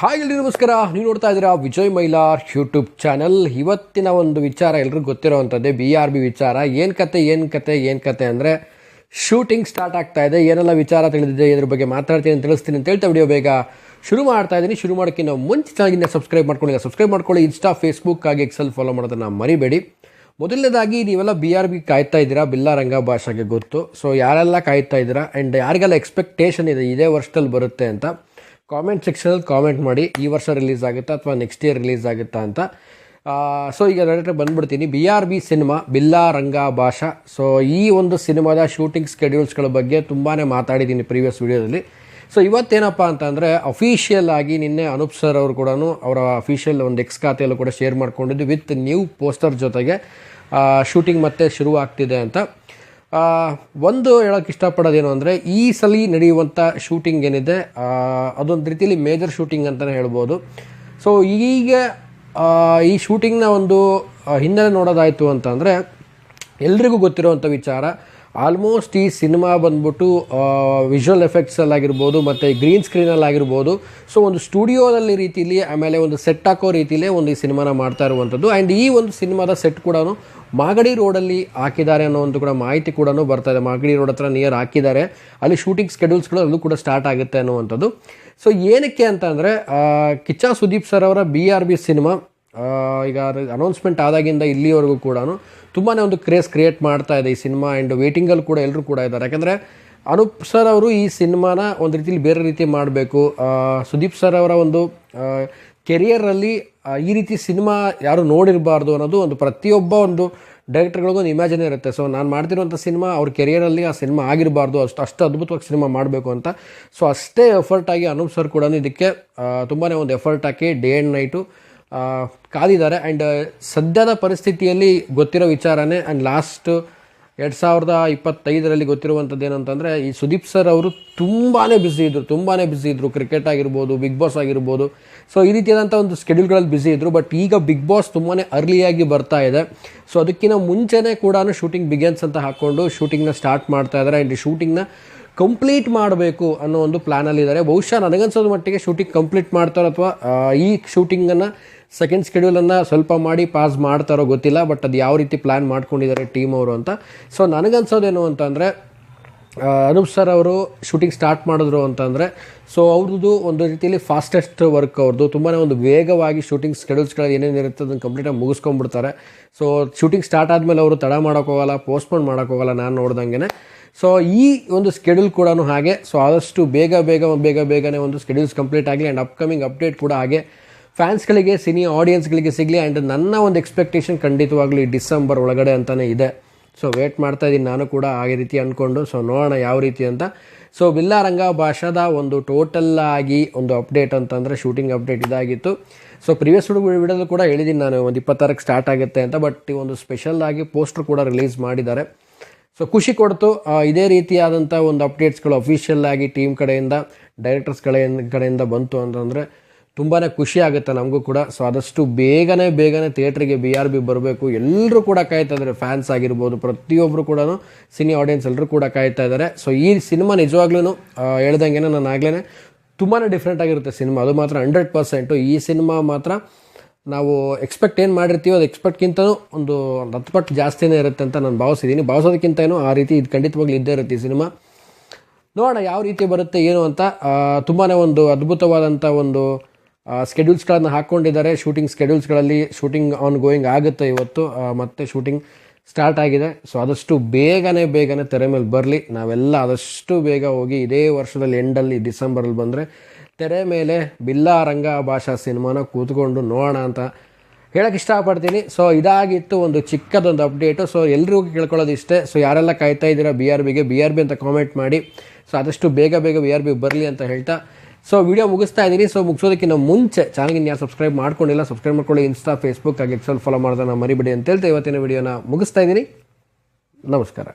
Hi ಎಲ್ರಿಗೂ ನಮಸ್ಕಾರ. ನೀವು ನೋಡ್ತಾ ಇದ್ದೀರಾ ವಿಜಯ್ ಮೈಲಾರ್ ಯೂಟ್ಯೂಬ್ ಚಾನಲ್. ಇವತ್ತಿನ ಒಂದು ವಿಚಾರ ಎಲ್ರಿಗೂ ಗೊತ್ತಿರೋವಂಥದ್ದೇ BRB ವಿಚಾರ. ಏನು ಕತೆ ಅಂದರೆ ಶೂಟಿಂಗ್ ಸ್ಟಾರ್ಟ್ ಆಗ್ತಾ ಇದೆ. ಏನೆಲ್ಲ ವಿಚಾರ ತಿಳಿದಿದೆ ಇದ್ರ ಬಗ್ಗೆ ಮಾತಾಡ್ತೀನಿ ಅಂತ ತಿಳಿಸ್ತೀನಿ ಅಂತ ಹೇಳ್ತಾ ವಿಡಿಯೋ ಬೇಗ ಶುರು ಮಾಡ್ತಾ ಇದ್ದೀನಿ. ಶುರು ಮಾಡೋಕ್ಕೆ ನಾವು ಮುಂಚೆ ಚಾನಲ್ನ ಸಬ್ಸ್ಕ್ರೈಬ್ ಮಾಡ್ಕೊಳ್ಳಿ. ಇನ್ಸ್ಟಾ, ಫೇಸ್ಬುಕ್ ಆಗಿ ಎಕ್ಸೆಲ್ ಫಾಲೋ ಮಾಡೋದನ್ನು ಮರಿಬೇಡಿ. ಮೊದಲನೇದಾಗಿ ನೀವೆಲ್ಲ BRB ಕಾಯ್ತಾ ಇದ್ದೀರಾ, ಬಿಲ್ಲಾ ರಂಗ ಭಾಷೆಗೆ ಗೊತ್ತು. ಸೊ ಯಾರೆಲ್ಲ ಕಾಯ್ತಾ ಇದ್ದೀರಾ ಆ್ಯಂಡ್ ಯಾರಿಗೆಲ್ಲ ಎಕ್ಸ್ಪೆಕ್ಟೇಷನ್ ಇದೆ ಇದೇ ವರ್ಷದಲ್ಲಿ ಬರುತ್ತೆ ಅಂತ ಕಾಮೆಂಟ್ ಸೆಕ್ಷನಲ್ಲಿ ಕಾಮೆಂಟ್ ಮಾಡಿ. ಈ ವರ್ಷ ರಿಲೀಸ್ ಆಗುತ್ತಾ ಅಥವಾ ನೆಕ್ಸ್ಟ್ ಇಯರ್ ರಿಲೀಸ್ ಆಗುತ್ತಾ ಅಂತ. ಸೊ ಈಗ ಡೈರೆಕ್ಟಾಗಿ ಬಂದುಬಿಡ್ತೀನಿ. BRB ಸಿನಿಮಾ ಬಿಲ್ಲಾ ರಂಗ ಭಾಷಾ. ಸೊ ಈ ಒಂದು ಸಿನಿಮಾದ ಶೂಟಿಂಗ್ ಸ್ಕೆಡ್ಯೂಲ್ಸ್ಗಳ ಬಗ್ಗೆ ತುಂಬಾ ಮಾತಾಡಿದ್ದೀನಿ ಪ್ರೀವಿಯಸ್ ವೀಡಿಯೋದಲ್ಲಿ. ಸೊ ಇವತ್ತೇನಪ್ಪ ಅಂತಂದರೆ ಅಫಿಷಿಯಲ್ ಆಗಿ ನಿನ್ನೆ ಅನೂಪ್ ಸರ್ ಅವರು ಕೂಡ ಅವರ ಅಫಿಷಿಯಲ್ ಒಂದು ಎಕ್ಸ್ ಖಾತೆಯಲ್ಲೂ ಕೂಡ ಶೇರ್ ಮಾಡ್ಕೊಂಡಿದ್ದು ವಿತ್ ನ್ಯೂ ಪೋಸ್ಟರ್ ಜೊತೆಗೆ ಶೂಟಿಂಗ್ ಮತ್ತೆ ಶುರು ಆಗ್ತಿದೆ ಅಂತ. ಒಂದು ಹೇಳೋಕ್ಕೆ ಇಷ್ಟಪಡೋದೇನು ಅಂದರೆ ಈ ಸಲ ನಡೆಯುವಂಥ ಶೂಟಿಂಗ್ ಏನಿದೆ ಅದೊಂದು ರೀತಿಯಲ್ಲಿ ಮೇಜರ್ ಶೂಟಿಂಗ್ ಅಂತಲೇ ಹೇಳ್ಬೋದು. ಸೊ ಈಗ ಈ ಶೂಟಿಂಗ್ನ ಒಂದು ಹಿನ್ನೆಲೆ ನೋಡೋದಾಯಿತು ಅಂತಂದರೆ ಎಲ್ರಿಗೂ ಗೊತ್ತಿರೋವಂಥ ವಿಚಾರ. ಆಲ್ಮೋಸ್ಟ್ ಈ ಸಿನಿಮಾ ಬಂದ್ಬಿಟ್ಟು ವಿಜುವಲ್ ಎಫೆಕ್ಟ್ಸಲ್ಲಾಗಿರ್ಬೋದು ಮತ್ತು ಗ್ರೀನ್ ಸ್ಕ್ರೀನಲ್ಲಾಗಿರ್ಬೋದು ಸೊ ಒಂದು ಸ್ಟುಡಿಯೋದಲ್ಲಿ ರೀತಿಯಲ್ಲಿ ಆಮೇಲೆ ಒಂದು ಸೆಟ್ ಹಾಕೋ ರೀತಿಯಲ್ಲೇ ಒಂದು ಈ ಸಿನಿಮಾನ ಮಾಡ್ತಾ ಇರುವಂಥದ್ದು. ಆ್ಯಂಡ್ ಈ ಒಂದು ಸಿನಿಮಾದ ಸೆಟ್ ಕೂಡ ಮಾಗಡಿ ರೋಡಲ್ಲಿ ಹಾಕಿದ್ದಾರೆ ಅನ್ನೋ ಒಂದು ಕೂಡ ಮಾಹಿತಿ ಕೂಡ ಬರ್ತಾ ಇದೆ. ಮಾಗಡಿ ರೋಡ್ ಹತ್ರ ನಿಯರ್ ಹಾಕಿದ್ದಾರೆ, ಅಲ್ಲಿ ಶೂಟಿಂಗ್ ಸ್ಕೆಡ್ಯೂಲ್ಸ್ಗಳು ಅಲ್ಲೂ ಕೂಡ ಸ್ಟಾರ್ಟ್ ಆಗುತ್ತೆ ಅನ್ನುವಂಥದ್ದು. ಸೊ ಏನಕ್ಕೆ ಅಂತಂದರೆ ಕಿಚ್ಚ ಸುದೀಪ್ ಸರ್ ಅವರ BRB ಸಿನಿಮಾ ಈಗ ಅನೌನ್ಸ್ಮೆಂಟ್ ಆದಾಗಿಂದ ಇಲ್ಲಿವರೆಗೂ ಕೂಡ ತುಂಬಾ ಒಂದು ಕ್ರೇಜ್ ಕ್ರಿಯೇಟ್ ಮಾಡ್ತಾ ಇದೆ ಈ ಸಿನಿಮಾ. ಆ್ಯಂಡ್ ವೇಟಿಂಗಲ್ಲಿ ಕೂಡ ಎಲ್ಲರೂ ಕೂಡ ಇದ್ದಾರೆ. ಯಾಕಂದರೆ ಅನೂಪ್ ಸರ್ ಅವರು ಈ ಸಿನಿಮಾನ ಒಂದು ರೀತಿಯಲ್ಲಿ ಬೇರೆ ರೀತಿ ಮಾಡಬೇಕು. ಸುದೀಪ್ ಸರ್ ಅವರ ಒಂದು ಕೆರಿಯರಲ್ಲಿ ಈ ರೀತಿ ಸಿನಿಮಾ ಯಾರು ನೋಡಿರಬಾರ್ದು ಅನ್ನೋದು ಒಂದು ಪ್ರತಿಯೊಬ್ಬ ಒಂದು ಡೈರೆಕ್ಟರ್ಗಳಿಗೂ ಒಂದು ಇಮ್ಯಾಜಿನ್ ಇರುತ್ತೆ. ಸೊ ನಾನು ಮಾಡ್ತಿರುವಂಥ ಸಿನಿಮಾ ಅವ್ರ ಕೆರಿಯರಲ್ಲಿ ಆ ಸಿನಿಮಾ ಆಗಿರಬಾರ್ದು, ಅಷ್ಟು ಅದ್ಭುತವಾಗಿ ಸಿನಿಮಾ ಮಾಡಬೇಕು ಅಂತ. ಸೊ ಅಷ್ಟೇ ಎಫರ್ಟಾಗಿ ಅನೂಪ್ ಸರ್ ಕೂಡ ಇದಕ್ಕೆ ತುಂಬಾ ಒಂದು ಎಫರ್ಟ್ ಹಾಕಿ ಡೇ ಆ್ಯಂಡ್ ನೈಟು ಕಾದಿದ್ದಾರೆ. ಆ್ಯಂಡ್ ಸದ್ಯದ ಪರಿಸ್ಥಿತಿಯಲ್ಲಿ ಗೊತ್ತಿರೋ ವಿಚಾರನೇ. ಆ್ಯಂಡ್ ಲಾಸ್ಟ್ 2025 ಗೊತ್ತಿರುವಂಥದ್ದು ಏನಂತಂದರೆ ಈ ಸುದೀಪ್ ಸರ್ ಅವರು ತುಂಬಾ ಬ್ಯುಸಿ ಇದ್ದರು. ಕ್ರಿಕೆಟ್ ಆಗಿರ್ಬೋದು, ಬಿಗ್ ಬಾಸ್ ಆಗಿರ್ಬೋದು. ಸೊ ಈ ರೀತಿಯಾದಂಥ ಒಂದು ಸ್ಕೆಡ್ಯೂಲ್ಗಳಲ್ಲಿ ಬ್ಯುಸಿ ಇದ್ದರು. ಬಟ್ ಈಗ ಬಿಗ್ ಬಾಸ್ ತುಂಬಾ ಅರ್ಲಿಯಾಗಿ ಬರ್ತಾ ಇದೆ. ಸೊ ಅದಕ್ಕಿಂತ ಮುಂಚೆನೇ ಕೂಡ ಶೂಟಿಂಗ್ ಬಿಗಿನ್ಸ್ ಅಂತ ಹಾಕ್ಕೊಂಡು ಶೂಟಿಂಗ್ನ ಸ್ಟಾರ್ಟ್ ಮಾಡ್ತಾ ಇದ್ದಾರೆ. ಆ್ಯಂಡ್ ಈ ಶೂಟಿಂಗ್ನ ಕಂಪ್ಲೀಟ್ ಮಾಡಬೇಕು ಅನ್ನೋ ಒಂದು ಪ್ಲ್ಯಾನಲ್ಲಿದ್ದಾರೆ. ಬಹುಶಃ ನನಗನ್ಸೋದು ಮಟ್ಟಿಗೆ ಶೂಟಿಂಗ್ ಕಂಪ್ಲೀಟ್ ಮಾಡ್ತಾರೋ ಅಥವಾ ಈ ಶೂಟಿಂಗನ್ನು ಸೆಕೆಂಡ್ ಸ್ಕೆಡ್ಯೂಲನ್ನು ಸ್ವಲ್ಪ ಮಾಡಿ ಪಾಸ್ ಮಾಡ್ತಾರೋ ಗೊತ್ತಿಲ್ಲ. ಬಟ್ ಅದು ಯಾವ ರೀತಿ ಪ್ಲ್ಯಾನ್ ಮಾಡ್ಕೊಂಡಿದ್ದಾರೆ ಟೀಮ್ ಅವರು ಅಂತ. ಸೊ ನನಗನ್ಸೋದೇನು ಅಂತಂದರೆ ಅನೂಪ್ ಸರ್ ಅವರು ಶೂಟಿಂಗ್ ಸ್ಟಾರ್ಟ್ ಮಾಡಿದ್ರು ಅಂತಂದರೆ ಸೊ ಅವ್ರದ್ದು ಒಂದು ರೀತಿಯಲ್ಲಿ ಫಾಸ್ಟೆಸ್ಟ್ ವರ್ಕ್ ಅವ್ರದ್ದು. ತುಂಬಾ ಒಂದು ವೇಗವಾಗಿ ಶೂಟಿಂಗ್ ಸ್ಕೆಡ್ಯೂಲ್ಸ್ಗಳು ಏನೇನಿರುತ್ತೆ ಅದನ್ನು ಕಂಪ್ಲೀಟಾಗಿ ಮುಗಿಸ್ಕೊಂಡ್ಬಿಡ್ತಾರೆ. ಸೊ ಶೂಟಿಂಗ್ ಸ್ಟಾರ್ಟ್ ಆದಮೇಲೆ ಅವರು ತಡ ಮಾಡೋಕ್ಕೋಗಲ್ಲ, ಪೋಸ್ಟ್ಪೋನ್ ಮಾಡೋಕ್ಕೋಗಲ್ಲ ನಾನು ನೋಡ್ದಂಗೆ. ಸೊ ಈ ಒಂದು ಸ್ಕೆಡ್ಯೂಲ್ ಕೂಡ ಹಾಗೆ. ಸೊ ಆದಷ್ಟು ಬೇಗನೆ ಒಂದು ಸ್ಕೆಡ್ಯೂಲ್ಸ್ ಕಂಪ್ಲೀಟ್ ಆಗಲಿ. ಆ್ಯಂಡ್ ಅಪ್ಕಮಿಂಗ್ ಅಪ್ಡೇಟ್ ಕೂಡ ಹಾಗೆ ಫ್ಯಾನ್ಸ್ಗಳಿಗೆ, ಸಿನಿ ಆಡಿಯನ್ಸ್ಗಳಿಗೆ ಸಿಗಲಿ. ಆ್ಯಂಡ್ ನನ್ನ ಒಂದು ಎಕ್ಸ್ಪೆಕ್ಟೇಷನ್ ಖಂಡಿತವಾಗ್ಲೂ ಈ ಡಿಸೆಂಬರ್ ಒಳಗಡೆ ಅಂತಲೇ ಇದೆ. ಸೊ ವೇಟ್ ಮಾಡ್ತಾ ಇದ್ದೀನಿ ನಾನು ಕೂಡ ಆ ರೀತಿ ಅಂದ್ಕೊಂಡು. ಸೊ ನೋಡೋಣ ಯಾವ ರೀತಿ ಅಂತ. ಸೊ ಬಿಲ್ಲಾ ರಂಗ ಭಾಷಾದ ಒಂದು ಟೋಟಲ್ ಆಗಿ ಒಂದು ಅಪ್ಡೇಟ್ ಅಂತಂದರೆ ಶೂಟಿಂಗ್ ಅಪ್ಡೇಟ್ ಇದಾಗಿತ್ತು. ಸೊ ಪ್ರೀವಿಯಸ್ ವಿಡಿಯೋದಲ್ಲೂ ಕೂಡ ಹೇಳಿದ್ದೀನಿ ನಾನು ಒಂದು 26ಕ್ಕೆ ಸ್ಟಾರ್ಟ್ ಆಗುತ್ತೆ ಅಂತ. ಬಟ್ ಈ ಒಂದು ಸ್ಪೆಷಲ್ ಆಗಿ ಪೋಸ್ಟರ್ ಕೂಡ ರಿಲೀಸ್ ಮಾಡಿದ್ದಾರೆ. ಸೊ ಖುಷಿ ಕೊಡ್ತು. ಇದೇ ರೀತಿಯಾದಂಥ ಒಂದು ಅಪ್ಡೇಟ್ಸ್ಗಳು ಅಫಿಷಿಯಲ್ ಆಗಿ ಟೀಮ್ ಕಡೆಯಿಂದ, ಡೈರೆಕ್ಟರ್ಸ್ ಕಡೆಯಿಂದ ಬಂತು ಅಂತಂದರೆ ತುಂಬಾ ಖುಷಿ ಆಗುತ್ತೆ ನಮಗೂ ಕೂಡ. ಸೊ ಆದಷ್ಟು ಬೇಗನೆ ಥಿಯೇಟ್ರಿಗೆ BRB ಬರಬೇಕು. ಎಲ್ಲರೂ ಕೂಡ ಕಾಯ್ತಾ ಇದ್ದಾರೆ, ಫ್ಯಾನ್ಸ್ ಆಗಿರ್ಬೋದು, ಪ್ರತಿಯೊಬ್ಬರು ಕೂಡ, ಸಿನಿ ಆಡಿಯನ್ಸ್ ಎಲ್ಲರೂ ಕೂಡ ಕಾಯ್ತಾ ಇದ್ದಾರೆ. ಸೊ ಈ ಸಿನಿಮಾ ನಿಜವಾಗ್ಲೂ ಹೇಳ್ದಂಗೆ ನಾನು ಆಗಲೇ ತುಂಬಾ ಡಿಫ್ರೆಂಟ್ ಆಗಿರುತ್ತೆ ಸಿನಿಮಾ. ಅದು ಮಾತ್ರ 100%. ಈ ಸಿನಿಮಾ ಮಾತ್ರ ನಾವು ಎಕ್ಸ್ಪೆಕ್ಟ್ ಏನು ಮಾಡಿರ್ತೀವೋ ಅದು ಎಕ್ಸ್ಪೆಕ್ಟ್ಗಿಂತನೂ ಒಂದು 10 ಪಟ್ಟು ಜಾಸ್ತಿನೇ ಇರುತ್ತೆ ಅಂತ ನಾನು ಭಾವಿಸೋದಕ್ಕಿಂತನೂ ಆ ರೀತಿ ಇದು ಖಂಡಿತವಾಗ್ಲೂ ಇದ್ದೇ ಇರುತ್ತೆ ಈ ಸಿನಿಮಾ. ನೋಡೋಣ ಯಾವ ರೀತಿ ಬರುತ್ತೆ ಏನು ಅಂತ. ತುಂಬಾ ಒಂದು ಅದ್ಭುತವಾದಂಥ ಒಂದು ಸ್ಕೆಡ್ಯೂಲ್ಸ್ಗಳನ್ನು ಹಾಕ್ಕೊಂಡಿದ್ದಾರೆ. ಶೂಟಿಂಗ್ ಸ್ಕೆಡ್ಯೂಲ್ಸ್ಗಳಲ್ಲಿ ಶೂಟಿಂಗ್ ಆನ್ ಗೋಯಿಂಗ್ ಆಗುತ್ತೆ ಇವತ್ತು. ಮತ್ತೆ ಶೂಟಿಂಗ್ ಸ್ಟಾರ್ಟ್ ಆಗಿದೆ. ಸೊ ಆದಷ್ಟು ಬೇಗನೆ ತೆರೆ ಮೇಲೆ ಬರಲಿ. ನಾವೆಲ್ಲ ಆದಷ್ಟು ಬೇಗ ಹೋಗಿ ಇದೇ ವರ್ಷದಲ್ಲಿ ಎಂಡಲ್ಲಿ ಡಿಸೆಂಬರಲ್ಲಿ ಬಂದರೆ ತೆರೆ ಮೇಲೆ ಬಿಲ್ಲಾ ರಂಗ ಭಾಷಾ ಸಿನಿಮಾನ ಕೂತ್ಕೊಂಡು ನೋಡೋಣ ಅಂತ ಹೇಳೋಕ್ಕೆ ಇಷ್ಟಪಡ್ತೀನಿ. ಸೊ ಇದಾಗಿತ್ತು ಒಂದು ಚಿಕ್ಕದೊಂದು ಅಪ್ಡೇಟು. ಸೊ ಎಲ್ರಿಗೂ ಕೇಳ್ಕೊಳ್ಳೋದು ಇಷ್ಟೇ. ಸೊ ಯಾರೆಲ್ಲ ಕಾಯ್ತಾ ಇದ್ದೀರಾ BRB ಅಂತ ಕಾಮೆಂಟ್ ಮಾಡಿ. ಸೊ ಆದಷ್ಟು ಬೇಗ BRB ಬರಲಿ ಅಂತ ಹೇಳ್ತಾ ಸೊ ವಿಡಿಯೋ ಮುಗಿಸ್ತಾ ಇದ್ದೀನಿ. ಸೊ ಮುಗಿಸೋದಕ್ಕಿಂತ ಮುಂಚೆ ಚಾನಲ್ಗೆ ಯಾರು ಸಬ್ಸ್ಕ್ರೈಬ್ ಮಾಡ್ಕೊಳ್ಳಿ. ಇನ್ಸ್ಟಾ, ಫೇಸ್ಬುಕ್ ಆಗಿ ಎಕ್ಸೆಲ್ ಫಾಲೋ ಮಾಡೋದನ್ನ ಮರಿಬೇಡಿ ಅಂತ ಹೇಳ್ತಾ ಇವತ್ತಿನ ವಿಡಿಯೋನ ಮುಗಿಸ್ತಾ ಇದ್ದೀನಿ. ನಮಸ್ಕಾರ.